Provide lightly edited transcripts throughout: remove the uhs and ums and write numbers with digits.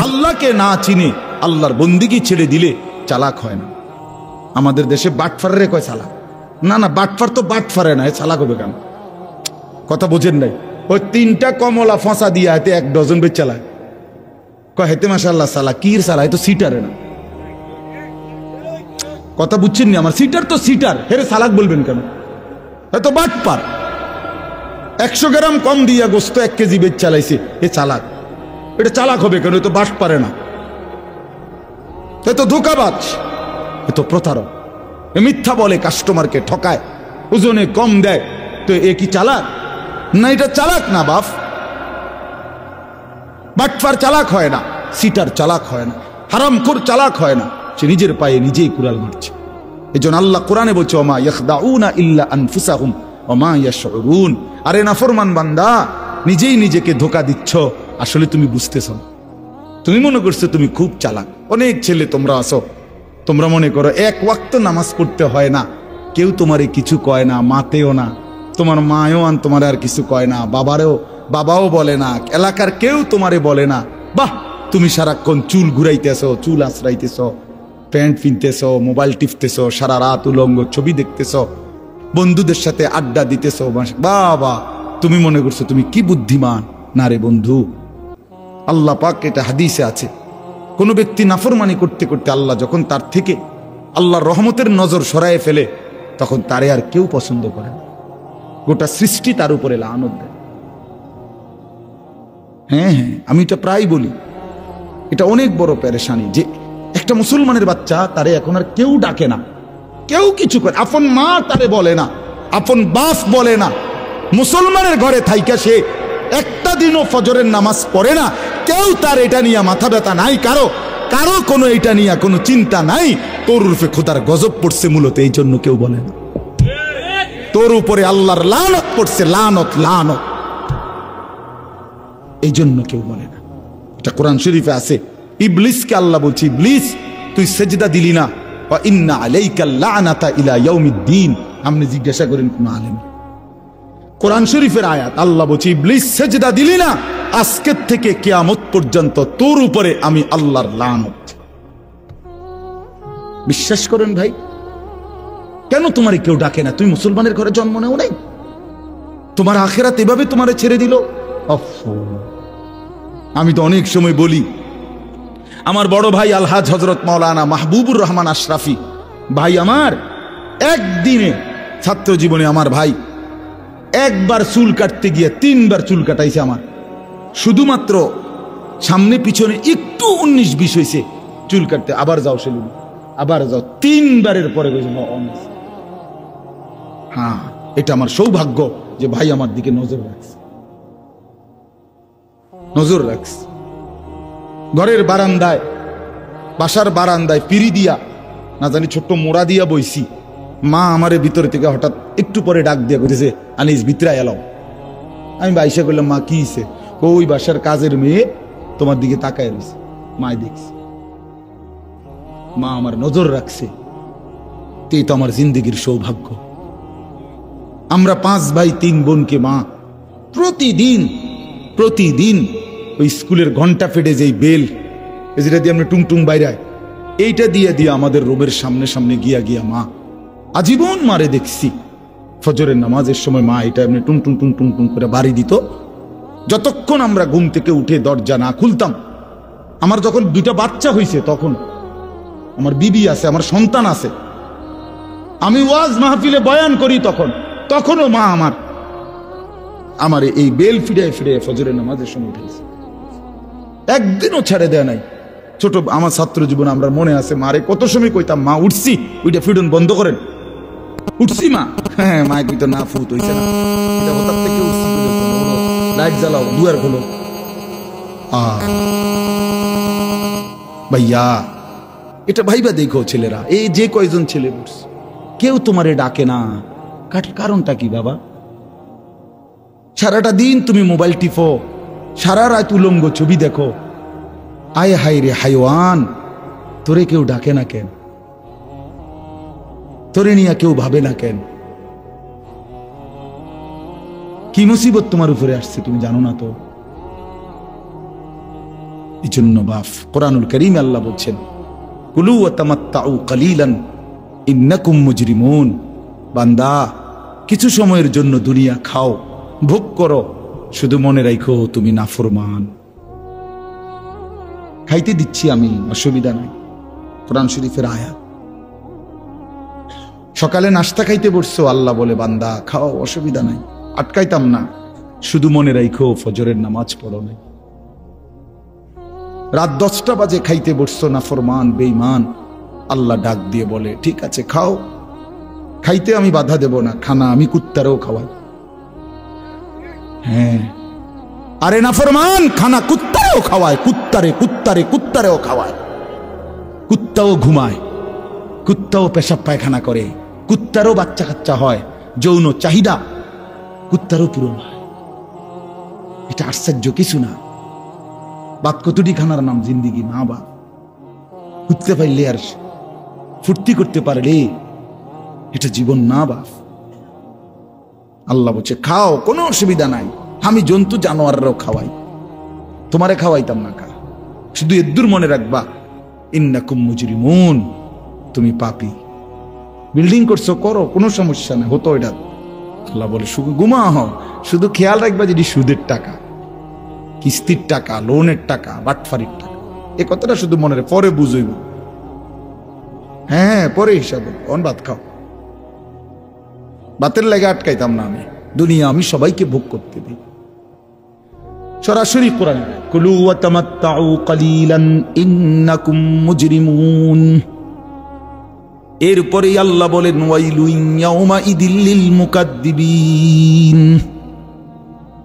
আল্লাহকে না চিনে আল্লাহর বন্দিগি ছেড়ে দিলে চালাক হয় না। আমাদের দেশে বাটফারে কয় চালাক, না না বাটফার তো বাটফারে না, চালাক হবে কেন? কথা বোঝেন নাই? ওই 3টা কমলা ফসা দিয়া হাতে 1 ডজন বেচ চালায়, কয় হেতে মাশাআল্লাহ চালাক। কি চালায়? তো সিটারে না। কথা বুঝছেন নি আমার? সিটার তো সিটার, হেরে চালাক বলবেন কেন? হয়তো বাটপার। 100 গ্রাম কম দিয়া গোস্ত 1 কেজি বেচ চালাইছে, এ চালাক। এটা চালাক হবে কেন? এ তো বাট পারে না, এ তো ধোঁকাবাজ, এ তো প্রতারক, এ মিথ্যা বলে, কাস্টমারকে ঠকায়, ওজনে কম দেয়। তো এ কি চালাক? না, এটা চালাক না বাপ। বাটপার চালাক হয় না, সিটার চালাক হয় না, হারামখোর চালাক হয় না। সে নিজের পায়ে নিজেই কুড়াল মারছে। এজন্য আল্লাহ কোরআনে বলছে, ওমা ইয়াখদাউনা ইল্লা আনফুসাহুম ওমা ইয়াশউরুন। আরে নাফরমান বান্দা, নিজেই নিজেকে ধোঁকা দিচ্ছ, আসলে তুমি বুঝতেছ না। তুমি মনে করছো তুমি খুব চালাক। অনেক ছেলে তোমরা আসো, তোমরা মনে করো 1 ওয়াক্ত নামাজ পড়তে হয় না, কেউ তোমারে কিছু কয় না, মাতেও না, তোমার মায়ও তোমার আর কিছু কয় না, বাবাও বলে না, এলাকার কেউ তোমারে বলে না। বাহ, তুমি সারাক্ষণ চুল ঘুরাইতেছ, চুল আশ্রাইতেছ, প্যান্ট পিনতেছ, মোবাইল টিপতেছ, সারা রাত উলঙ্গ ছবি দেখতেছ, বন্ধুদের সাথে আড্ডা দিতেছ। বাবা, তুমি মনে করছো তুমি কি বুদ্ধিমান। না রে বন্ধু, আল্লাহ পাক, এটা হাদিসে আছে, কোন ব্যক্তি নাফরমানি করতে করতে আল্লাহ যখন তার থেকে আল্লাহর রহমতের নজর সরায় ফেলে, তখন তারে আর কেউ পছন্দ করে না। গোটা সৃষ্টি তার উপরে লানত দেয়। হ্যাঁ হ্যাঁ, আমি এটা প্রায় বলি, এটা অনেক বড় পেরেশানি যে একটা মুসলমানের বাচ্চা, তারে এখন আর কেউ ডাকে না, কেউ কিছু করে, আপন মা তারে বলে না, আপন বাপ বলে না। মুসলমানের ঘরে থাইকা সে একটা দিনও ফজরের নামাজ পড়ে না, কেউ তার এটা নিয়ে মাথা ব্যথা নাই, কারো কোনো এটা নিয়ে কোনো চিন্তা নাই। তোর রূপে খোদার গজব পড়ছে মূলত, এই জন্য কেউ বলে না। তোর উপরে আল্লাহর লানত পড়ছে, লানত লানত, এই জন্য কেউ বলে না। এটা কোরআন শরীফে আছে। ইবলিসকে আল্লাহ বলছে, ইবলিস তুই সেজদা দিলি না, ওয়া ইন্না আলাইকাল লানাতা ইলা ইয়াউমিদ্দিন। আপনি জিজ্ঞাসা করেন কোন আলেম, কোরআন শরীফের আয়াত, আল্লাহ বলছে ইবলিস সেজদা দিলি না, আজকের থেকে কিয়ামত পর্যন্ত তোর উপরে আমি আল্লাহর লানত। বিশ্বাস করেন ভাই, কেন তোমারে কেউ ডাকে না? তুমি মুসলমানের ঘরে জন্ম নেও নাই, তোমার আখিরাত এভাবে তোমারে ছেড়ে দিল। আমি তো অনেক সময় বলি, আমার বড় ভাই আলহাজ হযরত মাওলানা মাহবুবুর রহমান আশরাফি ভাই, আমার একদিনে ছাত্র জীবনে আমার ভাই একবার চুল কাটতে গিয়ে 3বার চুল কাটাইছে আমার। শুধুমাত্র সামনে পিছনে একটু 19-20 হয়েছে চুল কাটতে, আবার যাও সেলুন, আবার যাও, 3বারের পরে হ্যাঁ, এটা আমার সৌভাগ্য যে ভাই আমার দিকে নজর রাখছে। ঘরের বারান্দায়, বাসার বারান্দায় পিড়ি দিয়া, না জানি ছোট্ট মোড়া দিয়া বইছি, মা আমারে ভিতরে থেকে হঠাৎ একটু পরে ডাক দিয়া কইতেছে, আনিস ভিতরে এলাও। আমি বাইসা করলাম, মা কি হইছে? ওই বাসার কাজের মেয়ে তোমার দিকে তাকায় রয়েছে, মায় দেখছে, মা আমার নজর রাখছে। এই তো আমার জিন্দগির সৌভাগ্য। আমরা 5 ভাই 3 বোনকে মা প্রতিদিন ওই স্কুলের ঘন্টা ফেটে যেই বেল, যেটা দিয়ে আমরা টুংটুং বাইরায়, এইটা দিয়ে আমাদের রুমের সামনে গিয়া মা আজীবন মারে দেখছি। ফজরের নামাজের সময় মা এটা এমনি টুংটুং টুংটুং টুং করে বাড়ি দিত, যতক্ষণ আমরা ঘুম থেকে উঠে দরজা না খুলতাম। আমার যখন 2টা বাচ্চা হয়েছে, তখন আমার বিবি আছে, আমার সন্তান আছে, আমি ওয়াজ মাহফিলে বয়ান করি, তখনও মা আমার এই বেল ফিরে ফজরের নামাজের সময় উঠেছে, একদিনও ছেড়ে দেয় নাই। ছোট আমার ছাত্র জীবনে আমরা মনে আছে, মারে কত সময় কইতাম, মা উঠছি, ওইটা ফিডন বন্ধ করেন, উঠছি মা, হ্যাঁ মা কইতো না, ফুট হইছে না, এটা হঠাৎ থেকে উঠছি, লাইট জ্বালাও, দুয়ার খোলো। ভাইয়া এটা ভাইবা দেখো ছেলেরা, এই যে কয়জন ছেলে উঠছে, কেউ তোমারে ডাকে না, কারণটা কি বাবা? সারাটা দিন তুমি মোবাইল টিপো, সারা রাত উলঙ্গ ছবি দেখো, আয় হায় রে হাইওয়ান, তোরে কেউ ডাকে না কেন? তোরে নিয়ে কেউ ভাবে না কেন? কি মুসিবত তোমার উপরে আসছে তুমি জানো না তো? এই জন্য বাপ কোরআনুল কারীমে আল্লাহ বলছেন কুলু ওয়া তামাত্তাউ কালিলান ইন্নাকুম মুজরিমুন, বান্দা কিছু সময়ের জন্য দুনিয়া খাও, ভোগ করো, শুধু মনে রাখো তুমি নাফরমান। খাইতে দিচ্ছি আমি, অসুবিধা নাই, কোরআন শরীফের আয়াত। সকালে নাস্তা খাইতে বসছো, আল্লাহ বলে বান্দা খাও, অসুবিধা নাই, আটকাইতাম না, শুধু মনে রাখো ফজরের নামাজ পড়ো নাই। রাত 10টা বাজে খাইতে বসছো, নাফরমান বেঈমান, আল্লাহ ডাক দিয়ে বলে ঠিক আছে খাও, খাইতে আমি বাধা দেব না, খানা আমি কুত্তারেও খাওয়াই। হ্যাঁ, আরে নাফরমান খানা কুত্তারেও খাওয়ায়, কুত্তারেও খাওয়ায়। কুত্তাও ঘুমায়, কুত্তাও পেশাব পায়খানা করে, কুত্তারও বাচ্চা কাচ্চা হয়, যৌন চাহিদা কুত্তারও পূরণ হয়। এটা আশ্চর্য কিছু না। বাদ কতটি খানার নাম জিন্দিগি, মা বাপ কুত্তে পাইলে আর ফুর্তি করতে পারলে এটা জীবন না বাপ। আল্লাহ বলছে খাও, কোনো অসুবিধা নাই, আমি জন্তু জানোয়াররাও খাওয়াই, তোমারে খাওয়াইতাম না। খা, শুধু এদ্দুর মনে রাখবা ইন্নাকুম মুজরিমুন, তুমি পাপী। বিল্ডিং করছো করো, কোনো সমস্যা নেই, হতো এটা। আল্লাহ বলে ঘুমা হও, শুধু খেয়াল রাখবা যে সুদের টাকা, কিস্তির টাকা, লোনের টাকা, বাটফারির টাকা, এ কথাটা শুধু মনে রাখ, পরে বুঝইব। হ্যাঁ পরে হিসাবে অন ভাত খাও, বাতের লাগে আটকাইতাম না আমি, দুনিয়া আমি সবাইকে ভোগ করতে দিই। সরাসরি কোরআন কুলু ওয়া তামাত্তাউ কালিলান ইন্নাকুম মুজরিমুন। এরপরে আল্লাহ বলেন ওয়াইলুন ইয়াউমা ইদিল লিল মুকাদ্দিবিন,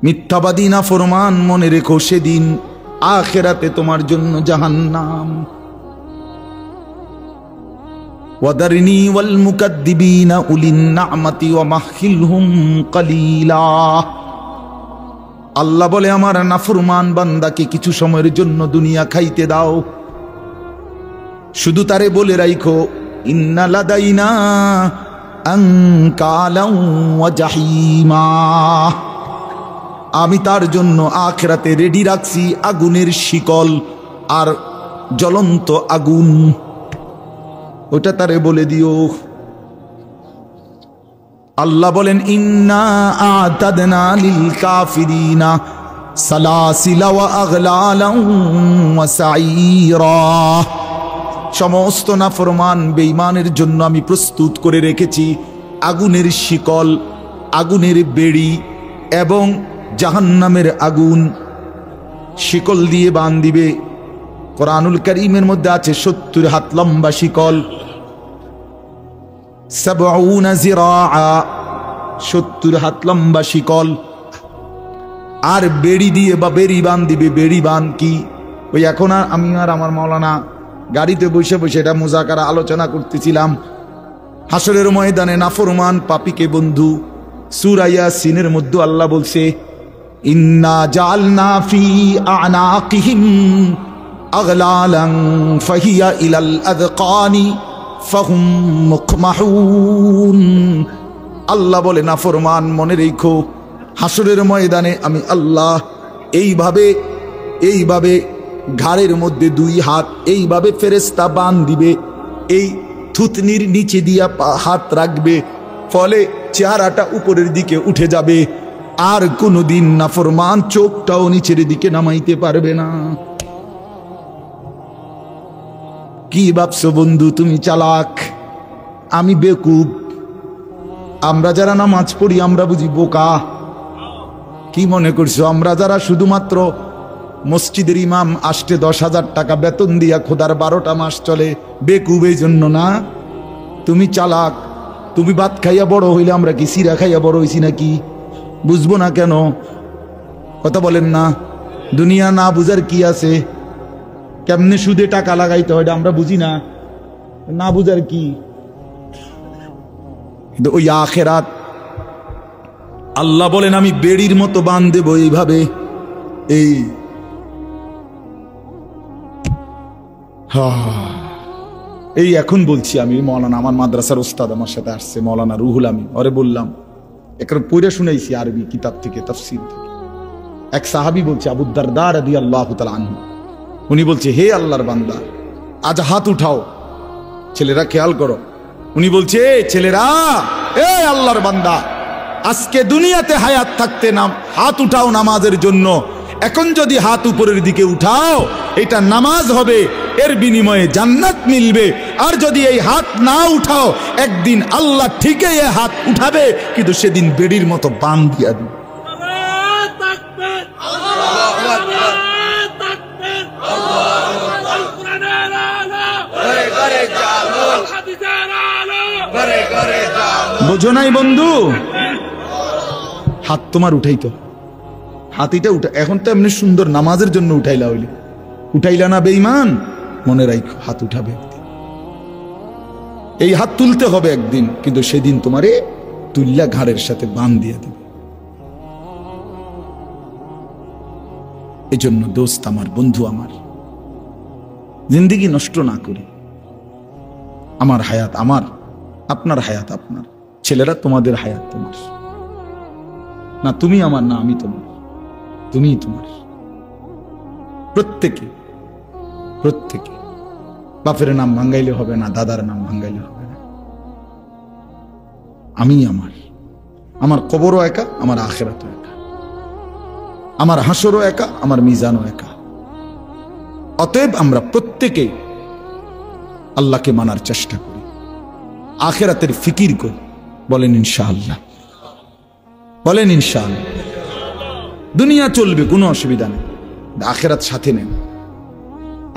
মিথ্যাবাদী নাফরমান মনে রেখো সেদিন আখিরাতে তোমার জন্য জাহান্নাম। ওয়াদারনি ওয়াল মুকাদ্দিবিনা উলিন নি'মাতি ওয়া মাহহিলহুম কালিলা। আল্লাহ বলে আমার নাফরমান বান্দাকে কিছু সময়ের জন্য দুনিয়া খাইতে দাও, শুধু তারে বলে রাখো ইন্না লাদাইনা আনকালাও ওয়া জাহিমা, আমি তার জন্য আখিরাতে রেডি রাখছি আগুনের শিকল আর জ্বলন্ত আগুন, ওটা তারে বলে দিও। আল্লাহ বলেন ইন্না আ'তাদনা লিল কাফিরিনা সালাসিলা ওয়া আগলালান ওয়া সাঈরা, সমস্ত নাফরমান বেঈমানের জন্য আমি প্রস্তুত করে রেখেছি আগুনের শিকল, আগুনের বেড়ি এবং জাহান্নামের আগুন। শিকল দিয়ে বাঁধিবে, কোরআনুল কারীমের মধ্যে আছে 70 হাত লম্বা শিকল, 70 জিরাআ, 70 হাত লম্বা শিকল। আর বেড়ি দিয়ে বা বেড়ি বাঁধিবে। বেড়ি বান কি, ওই এখন আমি আর আমার মাওলানা গাড়িতে বসে বসে এটা মুজাকারা আলোচনা করতেছিলাম। হাসরের ময়দানে নাফরমান পাপীকে বন্ধু, সূরা ইয়াসিনের মধ্যে আল্লাহ বলছে ইন্না জাআলনা ফি আ'নাকিহিম আগলালান ফাহিয়া ইলাল আযকানি ফাহুম মুকমাহুন। আল্লাহ বলে নাফরমান মনে রেখো হাসরের ময়দানে আমি আল্লাহ এইভাবে ঘাড়ের মধ্যে 2 হাত এইভাবে ফেরেশতা বান দিবে, এই থুতনির নিচে দিয়া হাত রাখবে, ফলে চেহারাটা উপরের দিকে উঠে যাবে, আর কোনোদিন নাফরমান চোখটাও নিচের দিকে নামাইতে পারবে না। কি ভাবছো বন্ধু তুমি চালাক, আমি বেকুব? আমরা যারা নামাজ পড়ি আমরা বুঝি বোকা? কি মনে করছো আমরা যারা শুধুমাত্র মসজিদের ইমাম আসতে 10,000 টাকা বেতন দিয়া খোদার 12টা মাস চলে, বেকুব এই জন্য না? তুমি চালাক। তুমি ভাত খাইয়া বড় হইলে, আমরা কি সিরা খাইয়া বড় হইছি নাকি? বুঝবো না কেন? কথা বলেন না। দুনিয়া না বুঝার কি আছে? কেমনে সুদে টাকা লাগাইতে হয় আমরা বুঝি না, না বুঝার কি? ওই আখিরাত আল্লাহ বলেন আমি বেড়ির মতো বাঁধ দেব এইভাবে। এই এখন বলছি আমি, মৌলানা আমার মাদ্রাসার ওস্তাদ আমার সাথে আসছে, মৌলানা রুহুল আমিন, ওরে বললাম একবার পড়ে শুনাইছি আরবি কিতাব থেকে, তাফসীর থেকে। এক সাহাবী বলছে, আবু দারদা রাদিয়াল্লাহু তাআলা আনহু উনি বলছে, হে আল্লাহর বান্দা, আজ হাত উঠাও। ছেলেরা খেয়াল করো, উনি বলছে, ছেলেরা, এ আল্লাহর বান্দা, আজকে দুনিয়াতে হায়াত থাকতে হাত উঠাও নামাজের জন্য। এখন যদি হাত উপরের দিকে উঠাও, এটা নামাজ হবে, এর বিনিময়ে জান্নাত মিলবে। আর যদি এই হাত না উঠাও, একদিন আল্লাহ ঠিকই এই হাত উঠাবে, কিন্তু সেদিন বেড়ির মতো বান দিয়া দিবে। বোঝো নাই বন্ধু? হাত তোমার উঠাইতো, হাতিটা উঠা। এখন তো এমনি সুন্দর নামাজের জন্য উঠাইলা, হইলে উঠাইলা না বেঈমান, মনে রাখো হাত উঠাবে একদিন। এই হাত তুলতে হবে একদিন, কিন্তু সেদিন তোমারে তুল্লা ঘাড়ের সাথে বান দিয়ে দেবে। এই জন্য দোস্ত আমার, বন্ধু আমার, জিন্দেগি নষ্ট না করি। আমার হায়াত আমার, আপনার হায়াত আপনার, ছেলেরা তোমাদের হায়াত তোমার। না তুমি আমার, না আমি তোমার, তুমি তোমার। প্রত্যেকে প্রত্যেকে বাপের নাম ভাঙ্গাইলে হবে না, দাদার নাম ভাঙ্গাইলে হবে না। আমি আমার, আমার কবরও একা, আমার আখিরাতও একা, আমার হাসরও একা, আমার মিজানও একা। অতএব আমরা প্রত্যেকে আল্লাহকে মানার চেষ্টা করি, আখিরাতের ফিকির করি। বলেন ইনশাআল্লাহ, বলেন ইনশাআল্লাহ। দুনিয়া চলবে, কোনো অসুবিধা নেই, আখিরাত সাথে নেন,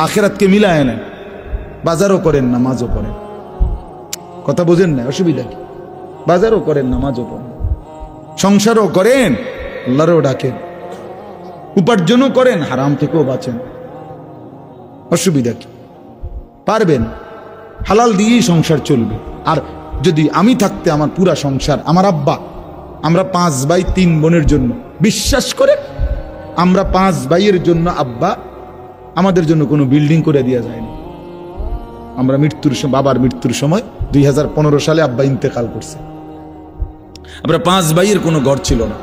আখিরাতকে মিলায় নেন। বাজারও করেন, নামাজও করেন। কথা বোঝেন না? অসুবিধা কি? বাজারও করেন, নামাজও পড়েন, সংসারও করেন, আল্লাহরও ডাকেন, উপার্জনও করেন, হারাম থেকেও বাঁচেন। অসুবিধা কি? পারবেন, হালাল দিয়েই সংসার চলবে। আর যদি আমি থাকতে আমার পুরা সংসার, আমার আব্বা, আমরা 5 ভাই 3 বোনের জন্য, বিশ্বাস করে আমরা 5 ভাইয়ের জন্য আব্বা আমাদের জন্য কোনো বিল্ডিং করে দেওয়া যায়নি। আমরা বাবার মৃত্যুর সময় 2015 সালে আব্বা ইন্তেকাল করছে। আমরা 5 ভাইয়ের কোনো ঘর ছিল না।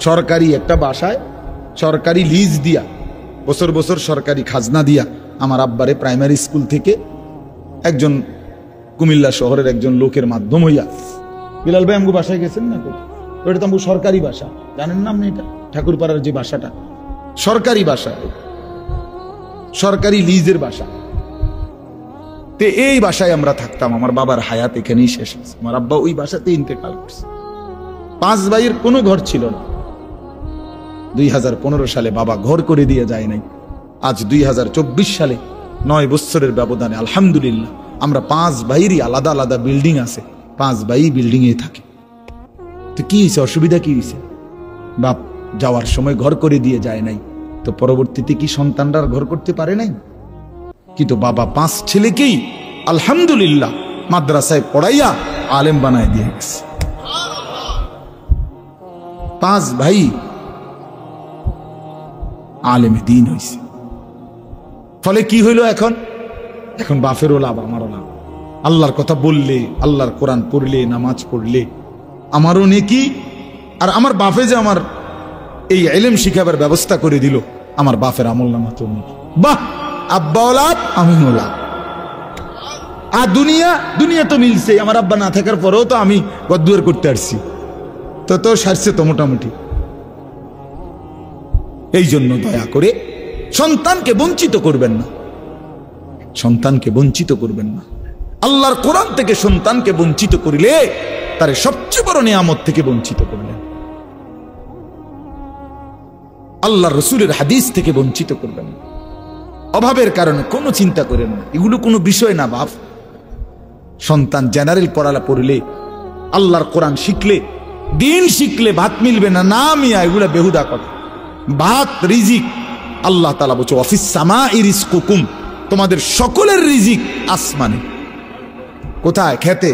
সরকারি একটা বাসায় সরকারি লিজ দিয়া, বছর বছর সরকারি খাজনা দিয়া আমার আব্বারে প্রাইমারি স্কুল থেকে একজন কুমিল্লা শহরের একজন লোকের মাধ্যম হইয়া, বিলাল ভাই আমগো বাসায় গেছেন না? ওটা তো আমগো সরকারি বাসা, জানেন না আপনি? এটা ঠাকুরপাড়ার যে বাসাটা, সরকারি বাসা, সরকারি লিজের বাসা। তো এই বাসায় আমরা থাকতাম। আমার বাবার হায়াত এখানেই শেষ হয়েছে। আমার আব্বা ওই বাসাতে ইন্তেকাল করছে। 5 ভাইয়ের কোনো ঘর ছিল না। 2015 সালে বাবা ঘর করে দিয়ে যায় নাই। আজ 2024 সালে 9 বছরের ব্যবধানে আলহামদুলিল্লাহ আমরা 5 ভাইয়েরই আলাদা আলাদা বিল্ডিং আছে। 5 ভাই বিল্ডিং এ থাকে। তো কি হয়েছে? অসুবিধা কি হয়েছে? বাপ যাওয়ার সময় ঘর করে দিয়ে যায় নাই, তো পরবর্তীতে কি সন্তানরা ঘর করতে পারে নাই? কিন্তু বাবা 5 ছেলেকেই আলহামদুলিল্লাহ মাদ্রাসায় পড়াইয়া আলেম বানায় দিয়ে গেছে। 5 ভাই আলেমে দিন হয়েছে। ফলে কি হইল? এখন বাপেরও লাভ, আমারও লাভ। আল্লাহর কথা বললে, আল্লাহর কোরআন পড়লে, নামাজ পড়লে আমারও নেকি। আর আমার বাপে যে আমার এই ইলম শিখাবার ব্যবস্থা করে দিল, আমার বাপের আমল নামা তো নেকি। বাহ, আব্বাও লাভ, আমিও লাভ। আর দুনিয়া তো মিলছে। আমার আব্বা না থাকার পরেও তো আমি গদ্দুয়ার করতে আসছি, তো সারছে তো মোটামুটি। এই জন্য দয়া করে সন্তানকে বঞ্চিত করবেন না, সন্তানকে বঞ্চিত করবেন না। আল্লাহর কোরআন থেকে সন্তানকে বঞ্চিত করিলে তার সবচেয়ে বড় নিয়ামত থেকে বঞ্চিত করলেন। আল্লাহর রসুলের হাদিস থেকে বঞ্চিত করবেন না। অভাবের কারণে কোনো চিন্তা করেন না, এগুলো কোনো বিষয় না বাপ। সন্তান জেনারেল পড়ালা পড়লে, আল্লাহর কোরআন শিখলে, দিন শিখলে ভাত মিলবে না, না মিয়া, এগুলা বেহুদা কথা। ভাত রিজিক আল্লাহ তাআলা বলছে ওয়াফিস সামাই রিজকুকুম, তোমাদের সকলের রিজিক আসমানে। কোথায়? খেতে?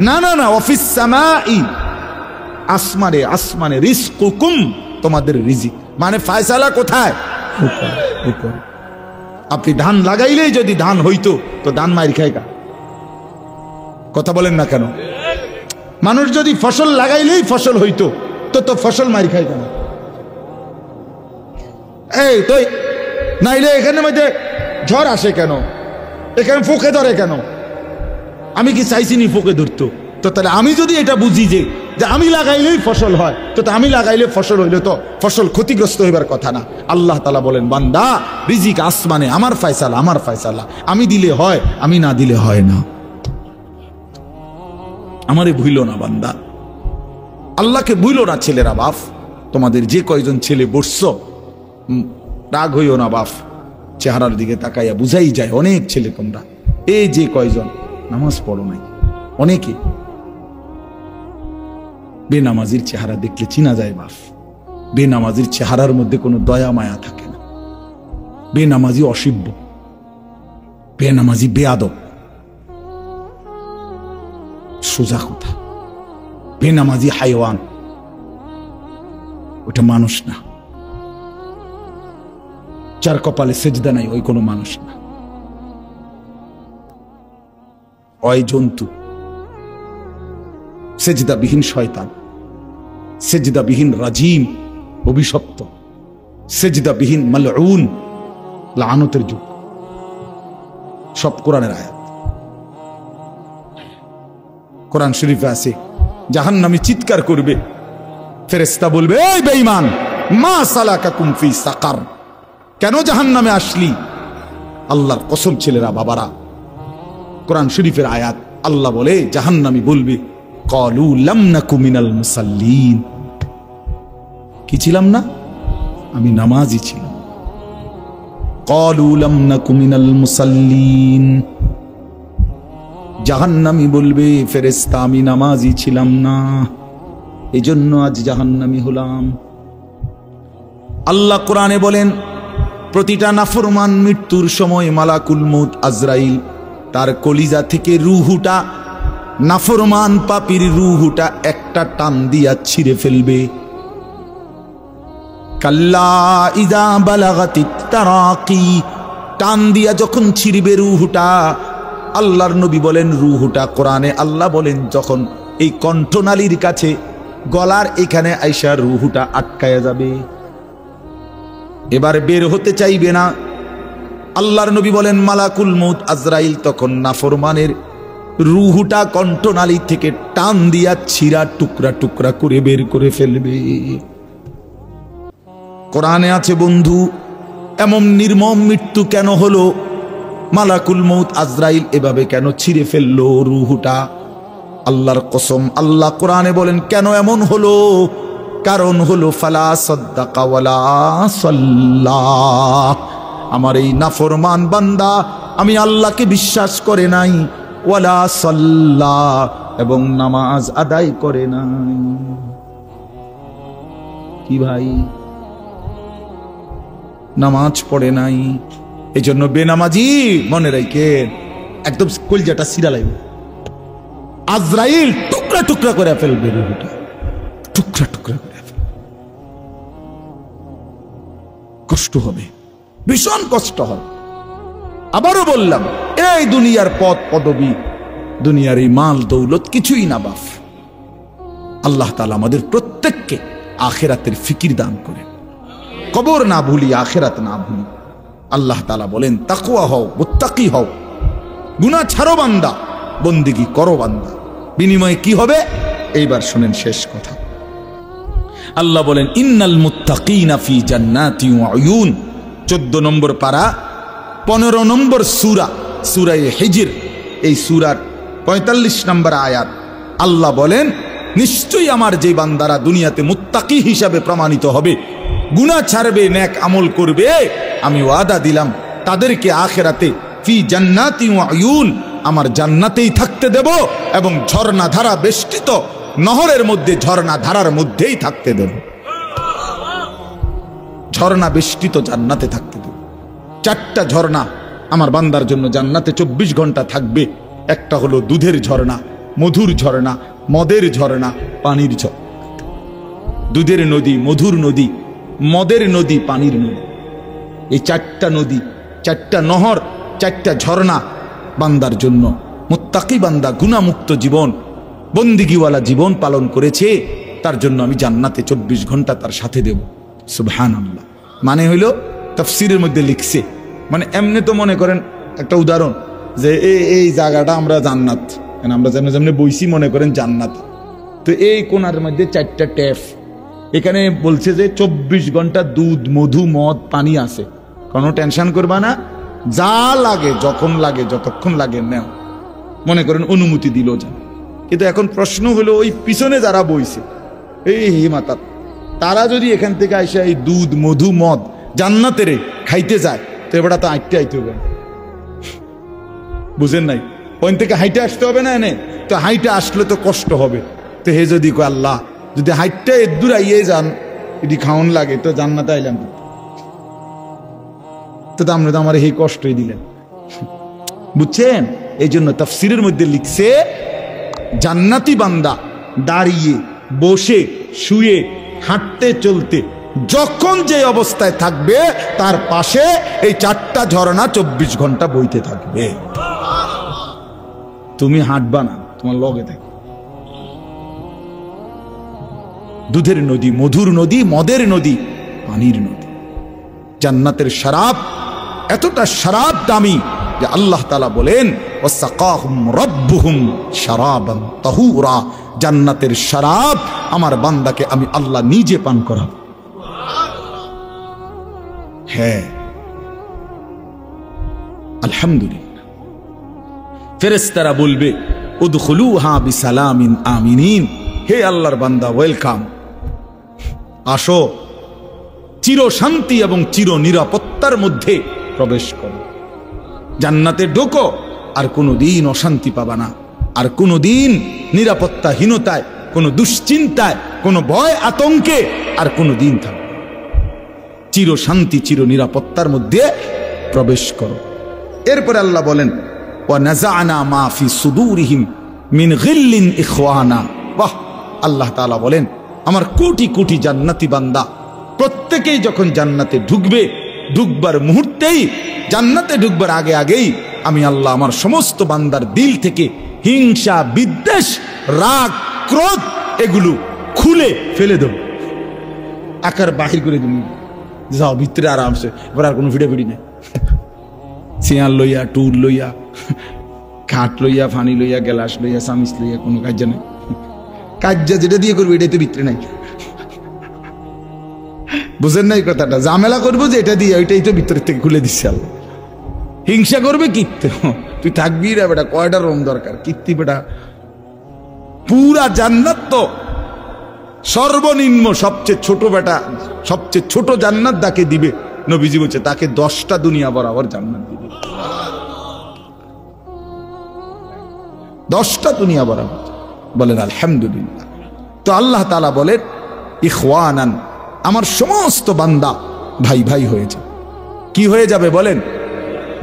না না না, ওয়াফিস সামাই, আসমানে রিজকুকুম, তোমাদের রিজিক। মানে ফয়সালা কোথায়? উপরে। আপনি ধান লাগাইলেই যদি ধান হইতো, তো ধান মাইর খায় কা? কথা বলেন না কেন? মানুষ যদি ফসল লাগাইলেই ফসল হইতো, তো ফসল মাইর খায় কেন? এই তো নাইলে এখানে মধ্যে ঝড় আসে কেন, এখানে ফোকে ধরে কেন? আমি কি চাইছি নি ফোকে ধরতো? তো তাহলে আমি যদি এটা বুঝি যে আমি লাগাইলেই ফসল হয়, তো আমি লাগাইলে ফসল হইলে তো ফসল ক্ষতিগ্রস্ত হইবার কথা না। আল্লাহ তাআলা বলেন, বান্দা রিজিক আসমানে, আমার ফয়সালা, আমার ফয়সালা, আমি দিলে হয়, আমি না দিলে হয় না। আমারে ভুইল না বান্দা, আল্লাহকে ভুইল না। ছেলেরা বাপ, তোমাদের যে কয়জন ছেলে বসছো, রাগ হইও না বাপ, চেহারার দিকে তাকাইয়া বুঝাই যায় অনেক ছেলে তোমরা এই যে কয়জন নামাজ পড়ো নাই। অনেকে বেনামাজির চেহারা দেখলে চিনা যায় বাপ, বেনামাজির চেহারার মধ্যে কোনো দয়া মায়া থাকে না। বেনামাজি অসিব্য, বেনামাজি বেয়াদব, সোজা কথা। বেনামাজি হাইওয়ান, ওটা মানুষ না। যার কপালে সেজদা নাই ওই কোনো মানুষ না, ওই জন্তু, সেজদাবিহীন শয়তান, সেজদাবিহীন রাজিম, অভিশপ্ত, সেজদাবিহীন মালউন, লাআনতের যুগ। সব কোরআনের আয়াত। কোরআন শরীফে আছে জাহান্নামী চিৎকার করবে, ফেরেশতা বলবে, এই বেঈমান, মা সালাকাকুম ফি সাকার, কেন জাহান্নামে আসলি? আল্লাহর কসম ছেলেরা বাবারা, কোরআন শরীফের আয়াত। আল্লাহ বলে, জাহান্নামী বলবে, ক্বালু লাম নাকু মিনাল মুসাল্লিন, কি ছিলাম না? আমি নামাজি ছিলাম। ক্বালু লাম নাকু মিনাল মুসাল্লিন, জাহান্নামী বলবে, ফেরেশতা আমি নামাজি ছিলাম না, এজন্য আজ জাহান্নামী হলাম। আল্লাহ কোরআনে বলেন, প্রতিটা নাফরমান মৃত্যুর সময় মালাকুল মউত আজরাইল তার কলিজা থেকে রূহটা, নাফরমান পাপীর রূহটা একটা টান দিয়া ছিঁড়ে ফেলবে। কাল্লা ইযা বালাগাতিত তারাকি, টান দিয়া যখন ছিঁড়বে রূহটা, আল্লাহর নবী বলেন রূহটা, কোরআনে আল্লাহ বলেন যখন এই কণ্ঠনালীর কাছে গলার এখানে আইসা রূহটা আটকায়া যাবে, এবার বের হতে চাইবে না। আল্লাহর নবী বলেন মালাকুল মউত আজরাইল তখন নাফরমানের রূহটা কণ্ঠনালী থেকে টান দিয়া ছিঁড়া টুকরা টুকরা করে বের করে ফেলবে। কোরআনে আছে বন্ধু, এমন নির্মম মৃত্যু কেন হলো? মালাকুল মউত আজরাইল এভাবে কেন ছিঁড়ে ফেললো রূহটা? আল্লাহর কসম, আল্লাহ কোরআনে বলেন কেন এমন হলো? কারণ হলো ফালা সাদ্দাকা ওয়ালা সাল্লা, আমার এই নাফরমান বান্দা আমি আল্লাহকে বিশ্বাস করে নাই, ওয়ালা সাল্লা, এবং নামাজ আদায় করে নাই। কি ভাই, নামাজ পড়ে নাই, এজন্য বেনামাজি মনে রাখেন একদম কলজাটা সিরা লাগবে, আজরাইল টুকরা টুকরা করে ফেলবে, টুকরা টুকরা করে ফেলবে, কষ্ট হবে, ভীষণ কষ্ট হবে। আবারও বললাম, এই দুনিয়ার পদ পদবী, দুনিয়ার এই মাল দৌলত কিছুই না বাপ। আল্লাহ তাআলা আমাদের প্রত্যেককে আখিরাতের ফিকির দান করেন, কবর না ভুলি, আখিরাত না ভুলি। আল্লাহ তাআলা বলেন তাকওয়া হও, মুত্তাকি হও, গুনাহ ছাড়ো বান্দা, বন্দেগী করো বান্দা, বিনিময়ে কি হবে? এইবার শুনেন শেষ কথা। আল্লাহ বলেন ইন্নাল মুত্তাকিনা ফি জান্নাতি ওয়া উয়ুন, 14 নম্বর পারা 15 নম্বর সূরা, সূরা হিজর, এই সূরার 45 নম্বর আয়াত। আল্লাহ বলেন নিশ্চয়ই আমার যে বান্দারা দুনিয়াতে মুত্তাকি হিসাবে প্রমাণিত হবে, গুনাহ ছাড়বে, নেক আমল করবে, আমি ওয়াদা দিলাম তাদেরকে আখিরাতে ফি জান্নাতি ওয়া উয়ুন, আমার জান্নাতেই থাকতে দেব, এবং ঝর্ণা ধারা বেষ্টিত নহরের মধ্যে, ঝর্ণা ধারার মধ্যেই থাকতে দেব, ঝর্ণা বেষ্টিত জান্নাতে থাকতে দেব। 4টা ঝর্ণা আমার বান্দার জন্য জান্নাতে 24 ঘন্টা থাকবে। একটা হলো দুধের ঝর্ণা, মধুর ঝর্ণা, মদের ঝর্ণা, পানির ঝর্ণা। দুধের নদী, মধুর নদী, মদের নদী, পানির নদী, এই 4টা নদী, 4টা নহর, 4টা ঝর্ণা বান্দার জন্য। মুত্তাকি বান্দা গুনাহমুক্ত জীবন, বন্দিগিওয়ালা জীবন পালন করেছে, তার জন্য আমি জান্নাতে 24 ঘন্টা তার সাথে দেব। সুবহানাল্লাহ। মানে হইল তাফসীরের মধ্যে লিখছে, মানে এমনি তো মনে করেন একটা উদাহরণ যে এই জায়গাটা আমরা জান্নাত, আমরা যেমন যেমন বইছি মনে করেন জান্নাত, তো এই কোণার মধ্যে 4টা ট্যাপ, এখানে বলছে যে 24 ঘন্টা দুধ মধু মদ পানি আছে, কোনো টেনশন করবা না, যা লাগে যখন লাগে যতক্ষণ লাগে নেও, মনে করেন অনুমতি দিল যা। কিন্তু এখন প্রশ্ন হলো ওই পিছনে যারা বইছে এই মাতা, তারা যদি এখান থেকে আইসা এই দুধ মধু মদ জান্নাতের খাইতে যায়, তো এবারটা তো আইতে হবে, বুঝেন নাই? ওই থেকে হাইটে আসতে হবে না এনে, তো হাইটে আসলে তো কষ্ট হবে। তো হে যদি কয় আল্লাহ যদি হাইটটা এদূর আইয়ে যান এটি খাওয়ান লাগে, তো জান্নাতে আইলাম, তো আমরা তো আমার এই কষ্টই দিলেন, বুঝছেন? এই জন্য তাফসীরের মধ্যে লিখছে জান্নাতি বান্দা দাঁড়িয়ে বসে শুয়ে হাঁটতে চলতে যখন যে অবস্থায় থাকবে তার পাশে এই 4টা ঝর্ণা 24 ঘন্টা বইতে থাকবে। তুমি হাঁটবা না, তোমার লগে থাকবে। দুধের নদী, মধুর নদী, মদের নদী, পানির নদী। জান্নাতের শরাব এতটা শরাব দামি যে আল্লাহ তাআলা বলেন ওয়াসাকাহুম রাব্বুহুম শারাবান তাহুরা, জান্নাতের শরাব আমার বান্দাকে আমি আল্লাহ নিজে পান করাবো। হ্যাঁ, আলহামদুলিল্লাহ। ফেরেশতারা বলবে উদখুলুহা বিসালামিন আমিনিন, হে আল্লাহর বান্দা ওয়েলকাম, আসো, চির শান্তি এবং চির নিরাপত্তার মধ্যে প্রবেশ করো। জান্নাতে ঢোকো, আর কোনোদিন অশান্তি পাবা না, আর কোনোদিন নিরাপত্তাহীনতায়, কোনো দুশ্চিন্তায়, কোনো ভয় আতঙ্কে আর কোনোদিন থাকবে। চির শান্তি চির নিরাপত্তার মধ্যে প্রবেশ করো। এরপরে আল্লাহ বলেন ওয়া নাযা'না মা ফি সুদুরিহিম মিন গিল্লিন ইখওয়ানা। বাহ, আল্লাহ তাআলা বলেন আমার কোটি কোটি জান্নাতি বান্দা প্রত্যেকেই যখন জান্নাতে ঢুকবে, ঢুকবার মুহূর্তেই, জান্নাতে ঢুকবার আগে আগেই আমি আল্লাহ আমার সমস্ত বান্দার দিল থেকে হিংসা, বিদ্বেষ, রাগ, ক্রোধ এগুলো খুলে ফেলে দেব, আকার বাহির করে দেব। যাও ভিতরে আরামসে, এবার আর কোনো ভিড়াভিড়ি নেই। চেয়ার লইয়া, টুর লইয়া, খাট লইয়া, ফানি লইয়া, গ্লাস লইয়া, চামিচ লইয়া কোনো কাজ নেই। কাজ যেটা দিয়ে করবো এটাই তো ভিতরে নাই, বুঝেন নাই কথাটা? ঝামেলা করবো যে এটা দিয়ে, ওইটাই তো ভিতরের থেকে খুলে দিচ্ছে আল্লাহ। হিংসা করবে কীর্তি, তুই থাকবি রে বেটা, কয়টা রুম দরকার কীর্তি বেটা। পুরা জান্নাত তো সর্বনিম্ন সবচেয়ে ছোট বেটা, সবচেয়ে ছোট জান্নাত যাকে দিবে নবীজি বলছে তাকে 10টা দুনিয়া বরাবর জান্নাত দিবে, 10টা দুনিয়া বরাবর। বলেন আলহামদুলিল্লাহ। তো আল্লাহ তাআলা বলেন ইখওয়ানান, আমার সমস্ত বান্দা ভাই ভাই হয়ে যাবে। কি হয়ে যাবে বলেন?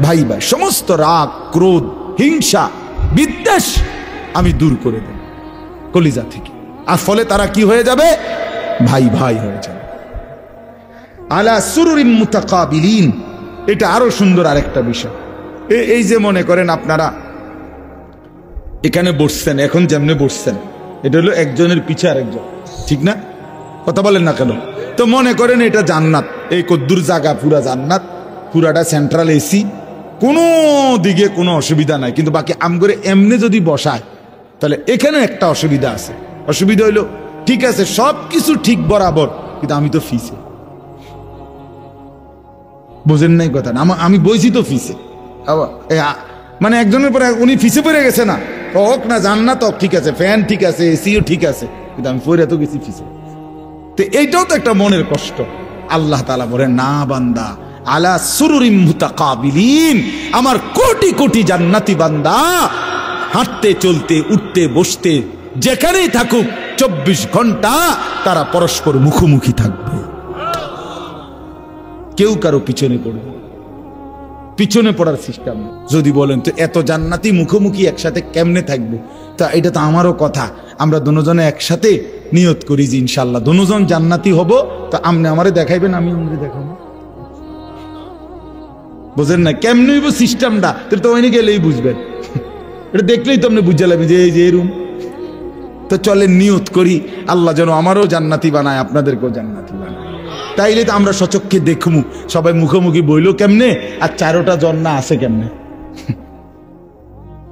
ভাই ভাই। সমস্ত রাগ, ক্রোধ, হিংসা, বিদ্বেষ আমি দূর করে দেব কলিজা থেকে, আর ফলে তারা কি হয়ে যাবে? ভাই ভাই হয়ে যাবে। আলা সুরুরিন মুতাকাবিলিন, এটা আরো সুন্দর আরেকটা বিষয়। এই যে মনে করেন আপনারা এখানে বসছেন, এখন যেমনে বসছেন, এটা হলো একজনের পিছে আরেকজন, ঠিক না? কথা বলেন না কেন? তো মনে করেন এটা জান্নাত, এই কদ্দুর জায়গা পুরা জান্নাত, পুরাটা সেন্ট্রাল এসি, কোনো দিকে কোনো অসুবিধা নাই। কিন্তু বাকি আমগরে এমনি যদি বসায় তাহলে এখানে একটা অসুবিধা আছে। অসুবিধা হইলো ঠিক আছে সব কিছু ঠিক বরাবর, কিন্তু আমি তো ফিসে, বোঝেন নাই কথা? আমি বইছি তো ফিসে, মানে একজনের পরে উনি ফিসে পড়ে গেছে না, হোক না জান্নাত হোক, ঠিক আছে, ফ্যান ঠিক আছে, এসিও ঠিক আছে, কিন্তু আমি পড়ে তো গেছি ফিসে। তো এইটাও তো একটা মনের কষ্ট। আল্লাহ তাআলা বলেন না বান্দা, আলা সুরুরিম মুতাকাবিলিন, আমার কোটি কোটি জান্নাতি বান্দা হাঁটতে চলতে উঠতে বসতে যেখানেই থাকুক 24 ঘন্টা তারা পরস্পর মুখোমুখি থাকবে, কেউ কারো পিছনে পড়বে, পিছনে পড়ার সিস্টেম। যদি বলেন তো এত জান্নাতি মুখোমুখি একসাথে কেমনে থাকবে, তা এটা তো আমারও কথা। আমরা দুজনে একসাথে নিয়ত করি যে ইনশাল্লাহ দুজন জান্নাতি হব, তো আপনি আমারে দেখাইবেন, আমি আমারে দেখাবো, বুঝেন না? কেমনে হইব সিস্টেমটা, তো ওইনে গেলেই বুঝবেন, এটা দেখলেই তো আপনি বুঝে লাগবে যে এই যে রুম। তো চলেন নিয়ত করি আল্লাহ যেন আমারও জান্নাতি বানায়, আপনাদেরকেও জান্নাতি বানায়। তাইলে তো আমরা সচক্ষে দেখমু সবাই মুখোমুখি বইল কেমনে আর 4টা জন্না আছে কেমনে।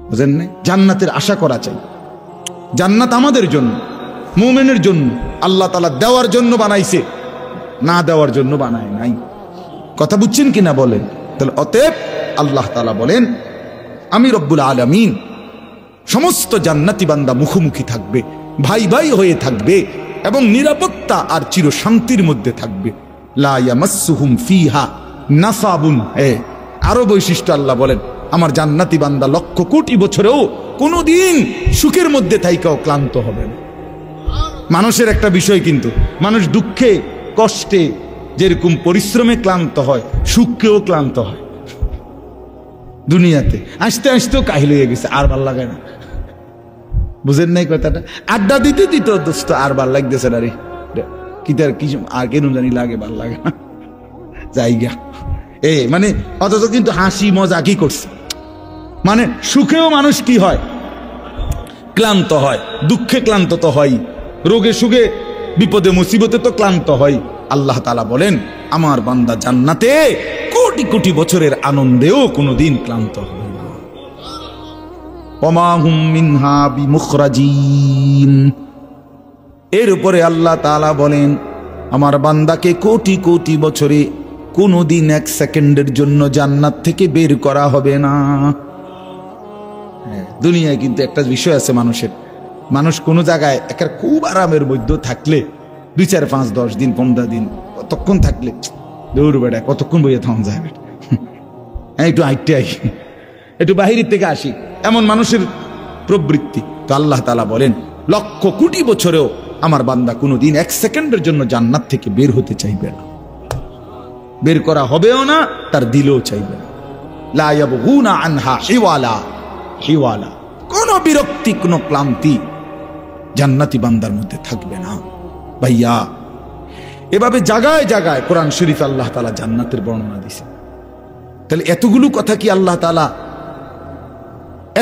বুঝেন না? জান্নাতের আশা করা চাই। জান্নাত আমাদের জন্য, মুমিনের জন্য আল্লাহ তাআলা দেওয়ার জন্য বানাইছে, না দেওয়ার জন্য বানায় নাই। কথা বুঝছেন কিনা বলেন? তাহলে অতএব আল্লাহ তাআলা বলেন আমি রব্বুল আলামিন সমস্ত জান্নাতি বান্দা মুখোমুখি থাকবে, ভাই ভাই হয়ে থাকবে এবং নিরাপত্তা আর চির শান্তির মধ্যে থাকবে। লা ইয়ামাসসুহুম ফিহা নাসাবুন। আরো বৈশিষ্ট্য আল্লাহ বলেন আমার জান্নাতি বান্দা লক্ষ কোটি বছরেও কোনোদিন সুখের মধ্যে থাইকাও ক্লান্ত হবে না। মানুষের একটা বিষয়, কিন্তু মানুষ দুঃখে কষ্টে যেরকম পরিশ্রমে ক্লান্ত হয়, সুখেও ক্লান্ত হয়। দুনিয়াতে আসতে আসতেও কাহিল হয়ে গেছে, আর ভাল লাগে না। বুঝেন নাই কথাটা? আড্ডা দিতে দিত দোস্ত আর ভাল লাগতেছে না রে, কি তার কি আর কেন জানি লাগে, ভাল লাগে না জায়গা মানে অথচ কিন্তু হাসি মজা কি করছে, মানে সুখেও মানুষ কি হয় ক্লান্ত হয়, দুঃখে ক্লান্ত তো হয়, রোগে সুখে বিপদে মুসিবতে তো ক্লান্ত হয়। আল্লাহ তাআলা বলেন আমার বান্দা জান্নাতে কোটি কোটি বছরের আনন্দেও কোনোদিন ক্লান্ত হবে না। ওমা হুম মিনহা বিমুখরাজিন। এর উপরে আল্লাহ তাআলা বলেন আমার বান্দাকে কোটি কোটি বছরে কোনোদিন 1 সেকেন্ডের জন্য জান্নাত থেকে বের করা হবে না। দুনিয়ায় কিন্তু একটা বিষয় আছে মানুষের, মানুষ কোনো জায়গায় একটা খুব আরামের মধ্যে থাকলে 2, 4, 5, 10 দিন 15 দিন কতক্ষণ থাকলে দৌড় বেড়া কতক্ষণ বইয়ে থাম যায় বেটা, একটু হাইটে আই, একটু বাহিরের থেকে আসি, এমন মানুষের প্রবৃত্তি। তো আল্লাহ তাআলা বলেন লক্ষ কোটি বছরেও আমার বান্দা কোনোদিন 1 সেকেন্ডের জন্য জান্নাত থেকে বের হতে চাইবে না, বের করা হবেও না, তার দিলেও চাইবে না। লা ইয়াবগুনা আনহা হিওয়ালা। হিওয়ালা কোনো বিরক্তি কোনো ক্লান্তি জান্নাতি বান্দার মধ্যে থাকবে না। ভাইয়া এভাবে জায়গায় জায়গায় কোরআন শরীফ আল্লাহ তাআলা জান্নাতের বর্ণনা দিয়েছে। তাহলে এতগুলো কথা কি আল্লাহ তাআলা,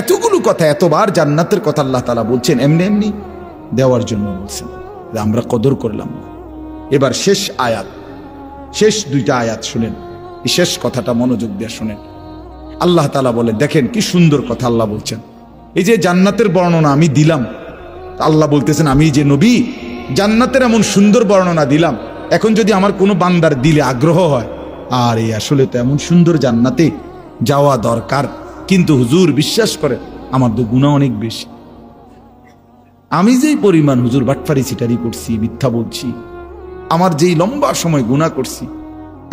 এতগুলো কথা এতবার জান্নাতের কথা আল্লাহ তাআলা বলছেন এমনি এমনি দেওয়ার জন্য বলছেন, আমরা কদর করলাম না। এবার শেষ আয়াত, শেষ 2টা আয়াত শুনেন, এই শেষ কথাটা মনোযোগ দিয়ে শুনেন। আল্লাহ তাআলা বলে দেখেন কি সুন্দর কথা আল্লাহ বলছেন। এই যে জান্নাতের বর্ণনা আমি দিলাম, আল্লাহ বলতেছেন আমি যে নবী জান্নাতের এমন সুন্দর বর্ণনা দিলাম, এখন যদি আমার কোনো বান্দার দিলে আগ্রহ হয় আর এই আসলে তো এমন সুন্দর জান্নাতে যাওয়া দরকার, কিন্তু হুজুর বিশ্বাস করে আমার তো গুনাহ অনেক বেশি, আমি যেই পরিমাণ হুজুর বাটফারি সিটারি করছি, মিথ্যা বলছি, আমার যেই লম্বা সময় গুনাহ করছি,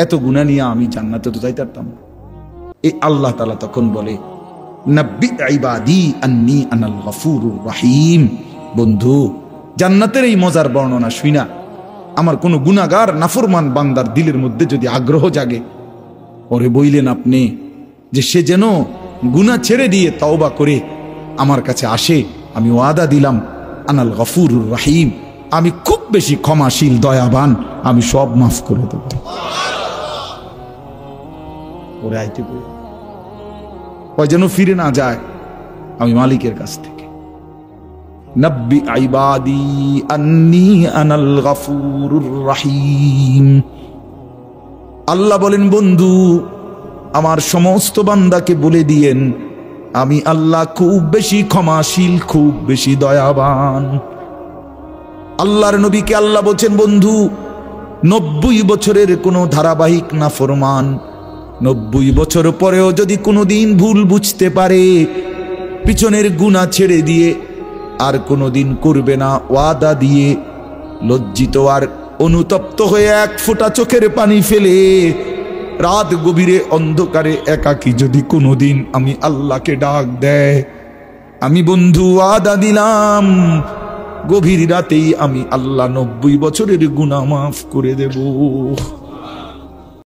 এত গুনাহ নিয়ে আমি জান্নাতে তো যাইতে পারতাম না। এই আল্লাহ তাআলা তখন বলে নাব্বি ইবাদি আন্নী আনাল গফুরুর রহিম। বন্ধু জান্নাতের এই মজার বর্ণনা শুইনা আমার কোন গুনাহগার নাফরমান বান্দার দিলের মধ্যে যদি আগ্রহ জাগে, ওরে বইলেন আপনি যে সে যেন গুনাহ ছেড়ে দিয়ে তওবা করে আমার কাছে আসে, আমি ওয়াদা দিলাম আনাল গফুরুর রহিম, আমি খুব বেশি ক্ষমাশীল দয়াবান, আমি সব মাফ করে দেব। ওরে আইতে বই ও যেন ফিরে না যায় আমি মালিকের কাছ থেকে। নাব্বি ইবাদি আন্নী আনাল গফুরুর রহিম। আল্লাহ বলেন বন্ধু আমার সমস্ত বান্দাকে বলে দিয়েন আমি আল্লাহ খুব বেশি ক্ষমাশীল, খুব বেশি দয়াবান। আল্লাহর নবীকে আল্লাহ বলছেন বন্ধু 90 বছরের কোনো ধারাবাহিক নাফরমান 90 বছর পরেও যদি কোনোদিন ভুল বুঝতে পারে, পিছনের গুনাহ ছেড়ে দিয়ে আর কোনোদিন করবে না ওয়াদা দিয়ে, লজ্জিত আর অনুতপ্ত হয়ে 1 ফোঁটা চোখের পানি ফেলে রাত গভীরে অন্ধকারে একাকী যদি কোনোদিন আমি আল্লাহকে ডাক দেয়, আমি বন্ধু ওয়াদা দিলাম গভীর রাতেই আমি আল্লাহ 90 বছরের গুনাহ মাফ করে দেব।